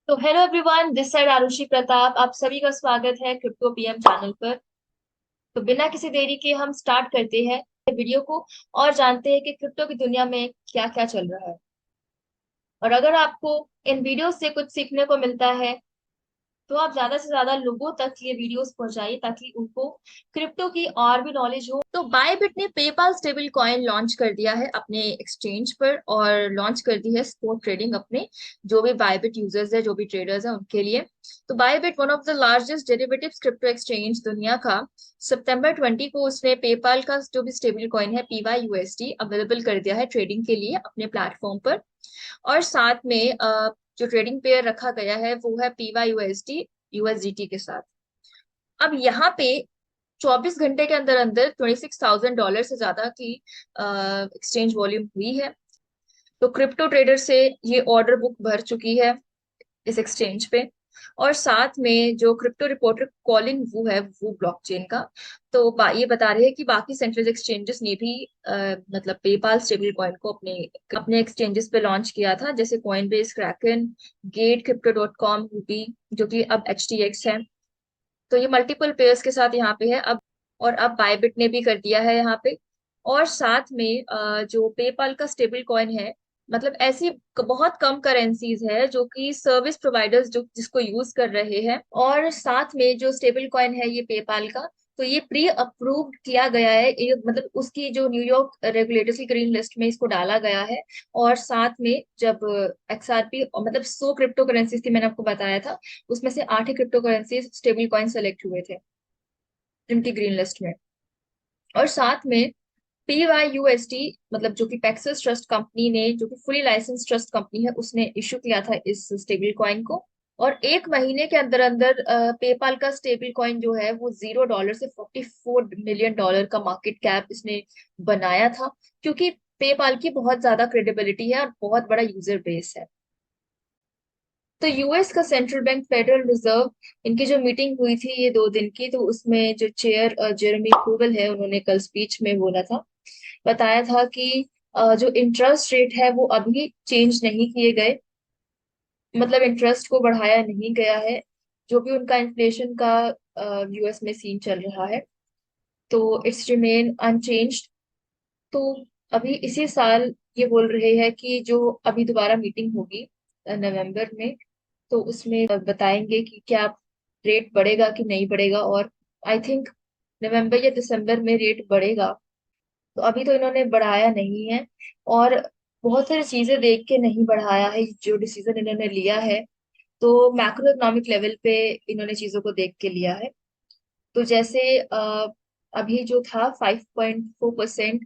तो hello everyone, this side Arushi Pratap. आप सभी का स्वागत है क्रिप्टो पीएम चैनल पर। तो बिना किसी देरी के हम स्टार्ट करते हैं वीडियो को और जानते हैं कि क्रिप्टो की दुनिया में क्या क्या चल रहा है। और अगर आपको इन वीडियो से कुछ सीखने को मिलता है तो आप ज्यादा से ज्यादा लोगों तक ये वीडियोस पहुंचाइए ताकि उनको क्रिप्टो की और भी नॉलेज हो। तो बायबिट ने पेपाल स्टेबल कॉइन लॉन्च कर दिया है अपने एक्सचेंज पर और लॉन्च कर दी है स्पॉट ट्रेडिंग अपने जो भी बायबिट यूजर्स है, जो भी ट्रेडर्स है उनके लिए। तो Bybit one of the largest derivatives crypto exchange दुनिया का सितंबर 20 को उसने पेपाल का जो भी स्टेबल कॉइन है PYUSD अवेलेबल कर दिया है ट्रेडिंग के लिए अपने प्लेटफॉर्म पर। और साथ में जो ट्रेडिंग पेयर रखा गया है वो है PYUSD USDT के साथ। अब यहाँ पे 24 घंटे के अंदर अंदर $26,000 से ज्यादा की एक्सचेंज वॉल्यूम हुई है। तो क्रिप्टो ट्रेडर से ये ऑर्डर बुक भर चुकी है इस एक्सचेंज पे। और साथ में जो क्रिप्टो रिपोर्टर कॉलिन वू है वो ब्लॉकचेन का, तो ये बता रहे हैं कि बाकी सेंट्रल एक्सचेंजेस ने भी मतलब पेपाल स्टेबल कॉइन को अपने अपने एक्सचेंजेस पे लॉन्च किया था, जैसे कॉइनबेस, क्रैकन, गेट, क्रिप्टो.com, हुबी, जो कि अब HTX है। तो ये मल्टीपल पेयर्स के साथ यहाँ पे है अब। और अब बायबिट ने भी कर दिया है यहाँ पे। और साथ में जो पेपाल का स्टेबल कॉइन है, मतलब ऐसी बहुत कम करेंसीज है जो कि सर्विस प्रोवाइडर्स जो जिसको यूज कर रहे हैं। और साथ में जो स्टेबल कॉइन है ये पेपाल का, तो ये प्री अप्रूव्ड किया गया है, ये मतलब उसकी जो न्यूयॉर्क रेगुलेटर्स की ग्रीन लिस्ट में इसको डाला गया है। और साथ में जब XRP मतलब 100 क्रिप्टो करेंसीज थी मैंने आपको बताया था, उसमें से 8 ही crypto currency stable coin select हुए थे जिनकी ग्रीन लिस्ट में। और साथ में PYUSD मतलब जो कि पैक्सस ट्रस्ट कंपनी ने, जो कि फुली लाइसेंस ट्रस्ट कंपनी है, उसने इशू किया था इस स्टेबल कॉइन को। और एक महीने के अंदर अंदर पेपाल का स्टेबल कॉइन जो है वो $0 से $44 मिलियन का मार्केट कैप इसने बनाया था, क्योंकि पेपाल की बहुत ज्यादा क्रेडिबिलिटी है और बहुत बड़ा यूजर बेस है। तो यूएस का सेंट्रल बैंक फेडरल रिजर्व, इनकी जो मीटिंग हुई थी ये 2 दिन की, तो उसमें जो चेयर जेरेमी पोवेल है उन्होंने कल स्पीच में बोला था, बताया था कि जो इंटरेस्ट रेट है वो अभी चेंज नहीं किए गए, मतलब इंटरेस्ट को बढ़ाया नहीं गया है। जो भी उनका इन्फ्लेशन का यूएस में सीन चल रहा है, तो इट्स रिमेन अनचेंज्ड। तो अभी इसी साल ये बोल रहे हैं कि जो अभी दोबारा मीटिंग होगी नवंबर में, तो उसमें बताएंगे कि क्या रेट बढ़ेगा कि नहीं बढ़ेगा। और आई थिंक नवंबर या दिसंबर में रेट बढ़ेगा। तो अभी तो इन्होंने बढ़ाया नहीं है, और बहुत सारी चीजें देख के नहीं बढ़ाया है जो डिसीजन इन्होंने लिया है। तो मैक्रो इकोनॉमिक लेवल पे इन्होंने चीजों को देख के लिया है। तो जैसे अभी जो था 5.4%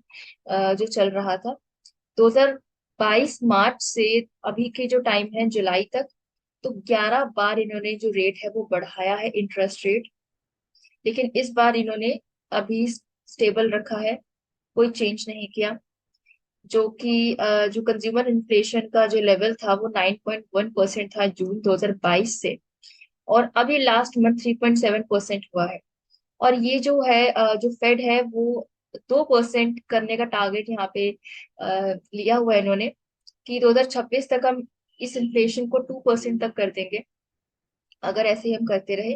जो चल रहा था 2022 मार्च से अभी के जो टाइम है जुलाई तक, तो 11 बार इन्होंने जो रेट है वो बढ़ाया है इंटरेस्ट रेट। लेकिन इस बार इन्होंने अभी स्टेबल रखा है, कोई चेंज नहीं किया। जो कि जो कंज्यूमर इन्फ्लेशन का जो लेवल था वो 9.1% था जून 2022 से, और अभी लास्ट मंथ 3.7% हुआ है। और ये जो है जो फेड है वो 2% करने का टारगेट यहाँ पे लिया हुआ है इन्होंने, कि 2026 तक हम इस इन्फ्लेशन को 2% तक कर देंगे अगर ऐसे ही हम करते रहे।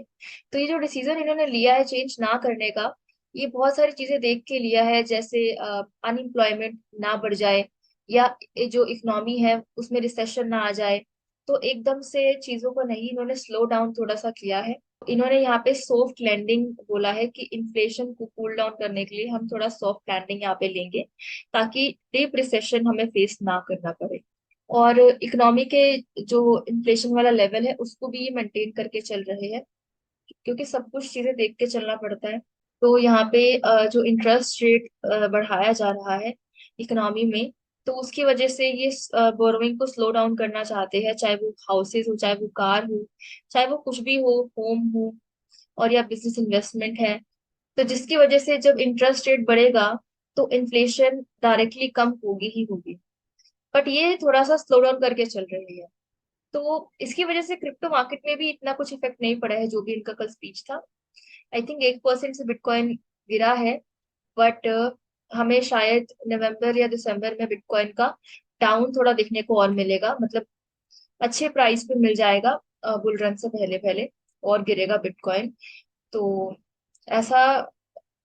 तो ये जो डिसीजन इन्होंने लिया है चेंज ना करने का, ये बहुत सारी चीजें देख के लिया है, जैसे अनएम्प्लॉयमेंट ना बढ़ जाए, या ये जो इकोनॉमी है उसमें रिसेशन ना आ जाए। तो एकदम से चीजों को नहीं, इन्होंने स्लो डाउन थोड़ा सा किया है। इन्होंने यहाँ पे सॉफ्ट लैंडिंग बोला है कि इन्फ्लेशन को कूल डाउन करने के लिए हम थोड़ा सॉफ्ट लैंडिंग यहाँ पे लेंगे, ताकि डीप रिसेशन हमें फेस ना करना पड़े। और इकोनॉमी के जो इन्फ्लेशन वाला लेवल है उसको भी ये मेंटेन करके चल रहे हैं, क्योंकि सब कुछ चीजें देख के चलना पड़ता है। तो यहाँ पे जो इंटरेस्ट रेट बढ़ाया जा रहा है इकोनॉमी में, तो उसकी वजह से ये बोरोइंग को स्लो डाउन करना चाहते हैं, चाहे वो हाउसेज हो, चाहे वो कार हो, चाहे वो कुछ भी हो, होम हो, और या बिजनेस इन्वेस्टमेंट है। तो जिसकी वजह से जब इंटरेस्ट रेट बढ़ेगा तो इन्फ्लेशन डायरेक्टली कम होगी ही होगी। बट ये थोड़ा सा स्लो डाउन करके चल रही है। तो इसकी वजह से क्रिप्टो मार्केट में भी इतना कुछ इफेक्ट नहीं पड़ा है, जो भी इनका कल स्पीच था। आई थिंक 1% से बिटकॉइन गिरा है। बट हमें शायद नवंबर या दिसंबर में बिटकॉइन का डाउन थोड़ा देखने को और मिलेगा, मतलब अच्छे प्राइस पे मिल जाएगा। बुल रन से पहले पहले और गिरेगा बिटकॉइन। तो ऐसा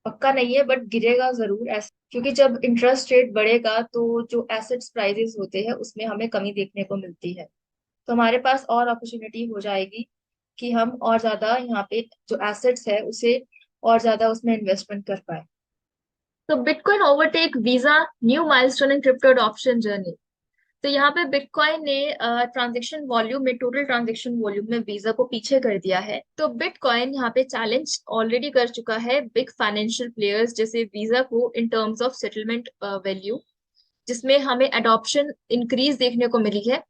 पक्का नहीं है, बट गिरेगा जरूर ऐसा, क्योंकि जब इंटरेस्ट रेट बढ़ेगा तो जो एसेट्स प्राइजेस होते हैं उसमें हमें कमी देखने को मिलती है। तो हमारे पास और अपॉर्चुनिटी हो जाएगी कि हम और ज्यादा यहाँ पे जो एसेट्स है उसे और ज्यादा उसमें इन्वेस्टमेंट कर पाए। तो bitcoin overtake visa, new milestone in crypto adoption journey. तो यहाँ पे बिटकॉइन ने ट्रांजेक्शन वॉल्यूम में, टोटल ट्रांजेक्शन वॉल्यूम में वीजा को पीछे कर दिया है। तो बिटकॉइन यहाँ पे चैलेंज ऑलरेडी कर चुका है बिग फाइनेंशियल प्लेयर्स जैसे वीजा को in terms of settlement value, जिसमें हमें अडॉप्शन इंक्रीज देखने को मिली है।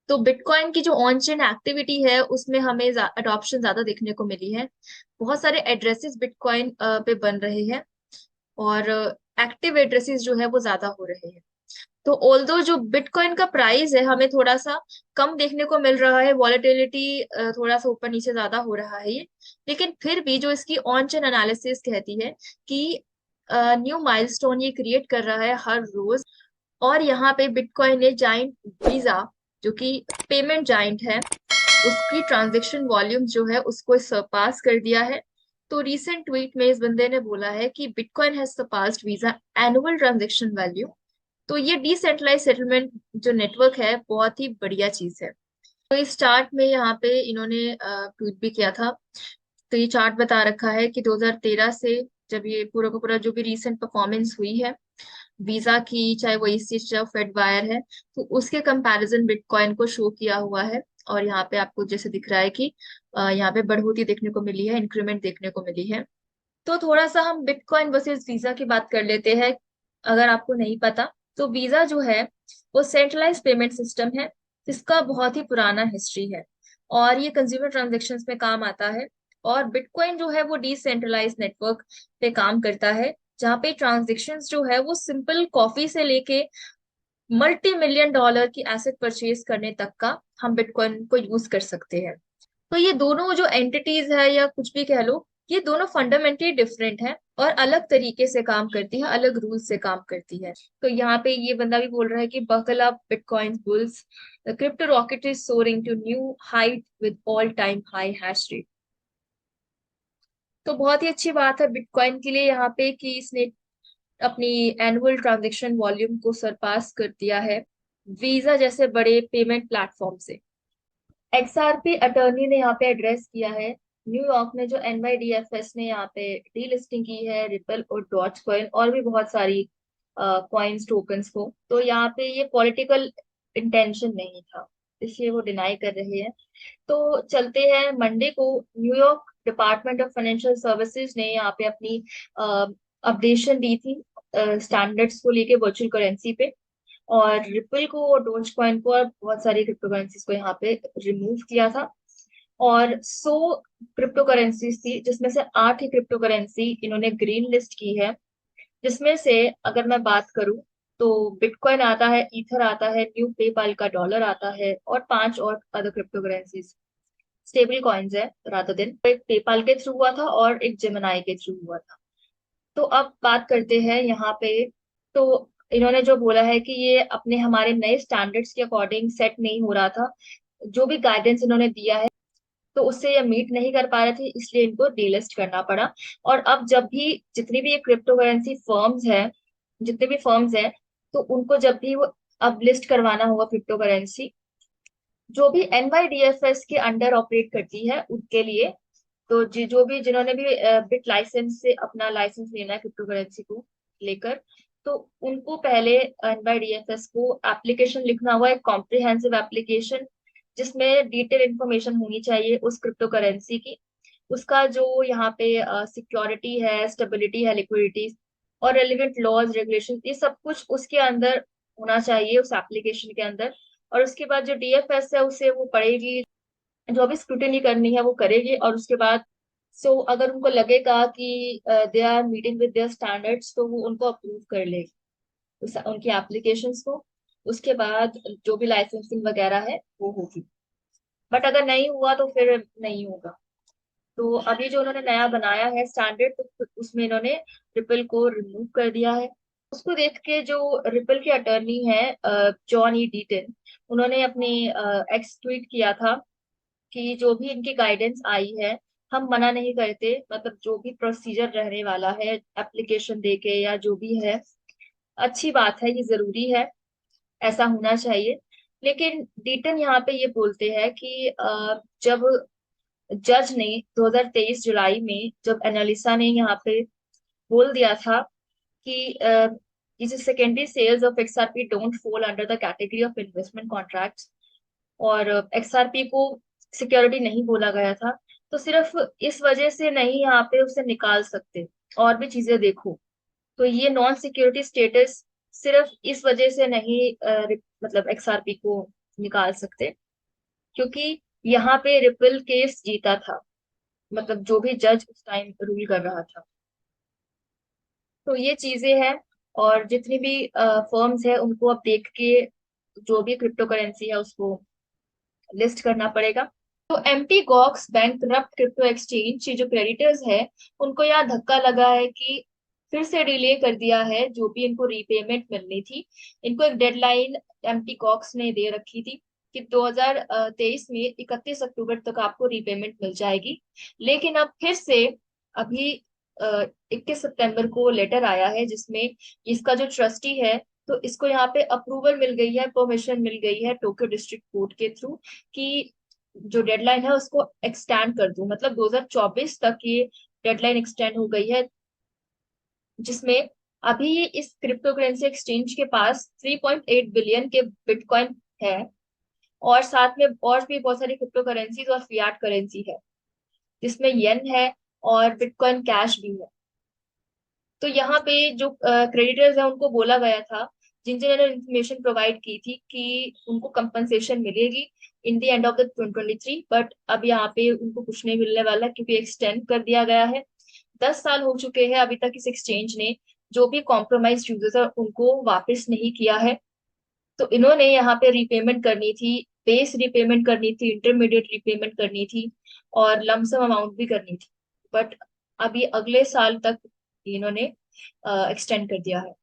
तो बिटकॉइन की जो ऑन चेन एक्टिविटी है उसमें हमें अडॉप्शन ज्यादा देखने को मिली है। बहुत सारे एड्रेसेस बिटकॉइन पे बन रहे हैं और एक्टिव एड्रेसेस जो है वो ज्यादा हो रहे हैं। तो ऑल्दो जो बिटकॉइन का प्राइस है हमें थोड़ा सा कम देखने को मिल रहा है, वॉलेटिलिटी थोड़ा सा ऊपर नीचे ज्यादा हो रहा है ये, लेकिन फिर भी जो इसकी ऑन चेन एनालिसिस कहती है कि न्यू माइलस्टोन ये क्रिएट कर रहा है हर रोज। और यहाँ पे बिटकॉइन ने जाइंट वीजा, जो कि पेमेंट जाइंट है, उसकी ट्रांजेक्शन वॉल्यूम जो है उसको सरपास कर दिया है। तो रीसेंट ट्वीट में इस बंदे ने बोला है कि bitcoin has surpassed visa annual transaction value. तो ये डिसेंट्रलाइज सेटलमेंट जो नेटवर्क है बहुत ही बढ़िया चीज है। तो इस चार्ट में यहाँ पे इन्होंने ट्वीट भी किया था। तो ये चार्ट बता रखा है कि 2013 से जब ये पूरा का पूरा जो भी रीसेंट परफॉर्मेंस हुई है वीजा की, चाहे वो ईसीएच चाहे फेड वायर है, तो उसके कंपैरिजन बिटकॉइन को शो किया हुआ है। और यहाँ पे आपको जैसे दिख रहा है कि यहाँ पे बढ़ोतरी देखने को मिली है, इंक्रीमेंट देखने को मिली है। तो थोड़ा सा हम बिटकॉइन वर्सेस वीजा की बात कर लेते हैं। अगर आपको नहीं पता तो वीजा जो है वो सेंट्रलाइज पेमेंट सिस्टम है जिसका बहुत ही पुराना हिस्ट्री है और ये कंज्यूमर ट्रांजेक्शन्स में काम आता है। और बिटकॉइन जो है वो डिसेंट्रलाइज नेटवर्क पे काम करता है जहाँ पे ट्रांजेक्शन्स जो है वो सिंपल कॉफी से लेके मल्टी मिलियन डॉलर की एसेट परचेज करने तक का हम बिटकॉइन को यूज कर सकते हैं। तो ये दोनों जो एंटिटीज है या कुछ भी कह लो, ये दोनों फंडामेंटली डिफरेंट है और अलग तरीके से काम करती है, अलग रूल से काम करती है। तो यहाँ पे ये बंदा भी बोल रहा है कि buckle up bitcoin bulls, the crypto rocket is soaring to new height with all time high hash rate. तो बहुत ही अच्छी बात है बिटकॉइन के लिए यहाँ पे कि इसने अपनी एनुअल ट्रांजैक्शन वॉल्यूम को सरपास कर दिया है वीजा जैसे बड़े पेमेंट प्लेटफॉर्म से। एक्सआरपी अटर्नी ने यहाँ पे एड्रेस किया है न्यूयॉर्क में जो एनवाईडीएफएस ने यहाँ पे डीलिस्टिंग की है रिपल और डॉज कॉइन और भी बहुत सारी कॉइन्स टोकन्स को। तो यहाँ पे ये पॉलिटिकल इंटेंशन नहीं था, इसलिए वो डिनाई कर रहे हैं। तो चलते हैं मंडे को, New York department of financial services ने यहाँ पे अपनी अपडेशन दी थी स्टैंडर्ड्स को लेके वर्चुअल करेंसी पे। और रिपल को और डोज कॉइन को और बहुत सारी क्रिप्टो करेंसीज को यहाँ पे रिमूव किया था। और 100 क्रिप्टो करेंसीज थी जिसमें से 8 ही क्रिप्टो करेंसी इन्होंने ग्रीन लिस्ट की है। जिसमें से अगर मैं बात करूं तो बिटकॉइन आता है, ईथर आता है, न्यू पेपाल का डॉलर आता है और 5 और other crypto currencies stable coins है रादर दिन। एक पेपाल के थ्रू हुआ था और एक जेमिनाई के थ्रू हुआ था। तो अब बात करते हैं यहाँ पे। तो इन्होंने जो बोला है कि ये अपने हमारे नए स्टैंडर्ड्स के अकॉर्डिंग सेट नहीं हो रहा था, जो भी गाइडेंस इन्होंने दिया है तो उससे ये मीट नहीं कर पा रहे थे, इसलिए इनको डीलिस्ट करना पड़ा। और अब जब भी जितनी भी ये क्रिप्टो करेंसी फर्म्स है, जितने भी फर्म्स हैं, तो उनको जब भी वो अब लिस्ट करवाना होगा क्रिप्टो करेंसी, जो भी एनवाईडीएफएस के अंडर ऑपरेट करती है उनके लिए, तो जो भी जिन्होंने भी बिट लाइसेंस से अपना लाइसेंस लेना है क्रिप्टो करेंसी को लेकर, तो उनको पहले एनवाईडीएफएस को एप्लीकेशन लिखना हुआ, एक कॉम्प्रिहेंसिव एप्लीकेशन जिसमें डिटेल इंफॉर्मेशन होनी चाहिए उस क्रिप्टो करेंसी की, उसका जो यहाँ पे सिक्योरिटी है, स्टेबिलिटी है, लिक्विडिटी और रेलिवेंट लॉज रेगुलेशन, ये सब कुछ उसके अंदर होना चाहिए उस एप्लीकेशन के अंदर। और उसके बाद जो डीएफएस है उसे वो पढ़ेगी, जो भी स्क्रूटिनी करनी है वो करेगी और उसके बाद अगर उनको लगेगा कि they are meeting with their standards तो वो उनको अप्रूव कर लेगी उनकी एप्लीकेशंस को। उसके बाद जो भी लाइसेंसिंग वगैरह है वो होगी, बट अगर नहीं हुआ तो फिर नहीं होगा। तो अभी जो उन्होंने नया बनाया है स्टैंडर्ड, तो उसमें इन्होंने रिपल को रिमूव कर दिया है। उसको देख के जो रिपल के अटर्नी है जॉन ई डीटन, उन्होंने अपने एक्स ट्वीट किया था कि जो भी इनकी गाइडेंस आई है, हम मना नहीं करते, मतलब जो भी प्रोसीजर रहने वाला है एप्लीकेशन देके या जो भी है, अच्छी बात है, ये जरूरी है, ऐसा होना चाहिए। लेकिन डीटन यहाँ पे ये बोलते हैं कि जब जज ने 2023 जुलाई में जब एनालिसा ने यहाँ पे बोल दिया था कि इस secondary sales of XRP don't fall under the category of investment contracts, और एक्सआरपी को सिक्योरिटी नहीं बोला गया था, तो सिर्फ इस वजह से नहीं यहाँ पे उसे निकाल सकते, और भी चीजें देखो। तो ये नॉन सिक्योरिटी स्टेटस सिर्फ इस वजह से नहीं मतलब एक्सआरपी को निकाल सकते, क्योंकि यहाँ पे रिपल केस जीता था, मतलब जो भी जज उस टाइम रूल कर रहा था। तो ये चीजें हैं, और जितनी भी फर्म्स है उनको अब देख के जो भी क्रिप्टो करेंसी है उसको लिस्ट करना पड़ेगा। तो MT Gox bankrupt crypto exchange के जो क्रेडिटर्स है, उनको यहाँ धक्का लगा है कि फिर से डिले कर दिया है जो भी इनको रीपेमेंट मिलनी थी। इनको एक डेडलाइन एमटी गॉक्स ने दे रखी थी कि 2023 में 31 अक्टूबर तक आपको रीपेमेंट मिल जाएगी। लेकिन अब फिर से अभी 21 सितंबर को लेटर आया है जिसमें इसका जो ट्रस्टी है, तो इसको यहाँ पे अप्रूवल मिल गई है, परमिशन मिल गई है टोक्यो डिस्ट्रिक्ट कोर्ट के थ्रू कि जो डेडलाइन है उसको एक्सटेंड कर दूं, मतलब 2024 तक ये डेडलाइन एक्सटेंड हो गई है, जिसमें अभी इस क्रिप्टो करेंसी एक्सचेंज के पास 3.8 बिलियन के बिटकॉइन है, और साथ में और भी बहुत सारी क्रिप्टो करेंसीज और फियाट करेंसी है, जिसमें येन है और बिटकॉइन कैश भी है। तो यहाँ पे जो क्रेडिटर्स है उनको बोला गया था, जिन जिन्होंने इन्फॉर्मेशन प्रोवाइड की थी, कि उनको कंपनसेशन मिलेगी in the end of the 2023, but अब यहाँ पे उनको कुछ नहीं मिलने वाला क्योंकि एक्सटेंड कर दिया गया है। 10 साल हो चुके हैं अभी तक इस एक्सचेंज ने जो भी कॉम्प्रोमाइज यूजर्स है उनको वापस नहीं किया है। तो इन्होंने यहाँ पे रीपेमेंट करनी थी, बेस रीपेमेंट करनी थी, इंटरमीडिएट रीपेमेंट करनी थी, और लमसम अमाउंट भी करनी थी, बट अभी अगले साल तक इन्होंने एक्सटेंड कर दिया है।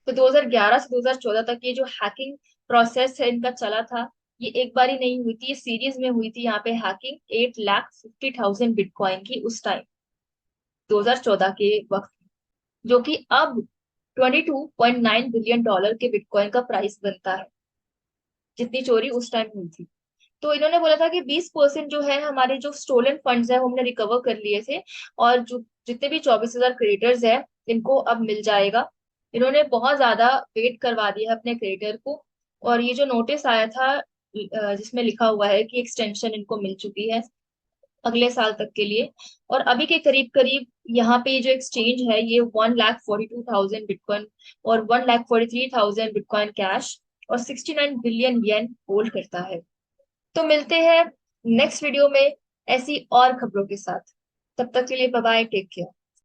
तो 2011 से 2014 तक ये जो हैकिंग प्रोसेस है इनका चला था, ये एक बार ही नहीं हुई थी, ये सीरीज में हुई थी। यहाँ पे हैकिंग 8,50,000 बिटकॉइन की उस टाइम 2014 के वक्त, जो कि अब $22.9 बिलियन के बिटकॉइन का प्राइस बनता है, जितनी चोरी उस टाइम हुई थी। तो इन्होंने बोला था कि 20% जो है हमारे जो स्टोलन फंड्स है वो हमने रिकवर कर लिए थे, और जो जितने भी 24,000 क्रेडिटर्स है इनको अब मिल जाएगा। इन्होंने बहुत ज्यादा वेट करवा दिया है अपने क्रेडिटर को, और ये जो नोटिस आया था जिसमें लिखा हुआ है कि एक्सटेंशन इनको मिल चुकी है अगले साल तक के लिए, और अभी के करीब करीब यहाँ पे ये जो एक्सचेंज है ये 1,42,000 बिटकॉइन और 1,43,000 बिटकॉइन कैश और 69 बिलियन येन होल्ड करता है। तो मिलते हैं नेक्स्ट वीडियो में ऐसी और खबरों के साथ। तब तक के लिए बाय बाय, टेक केयर।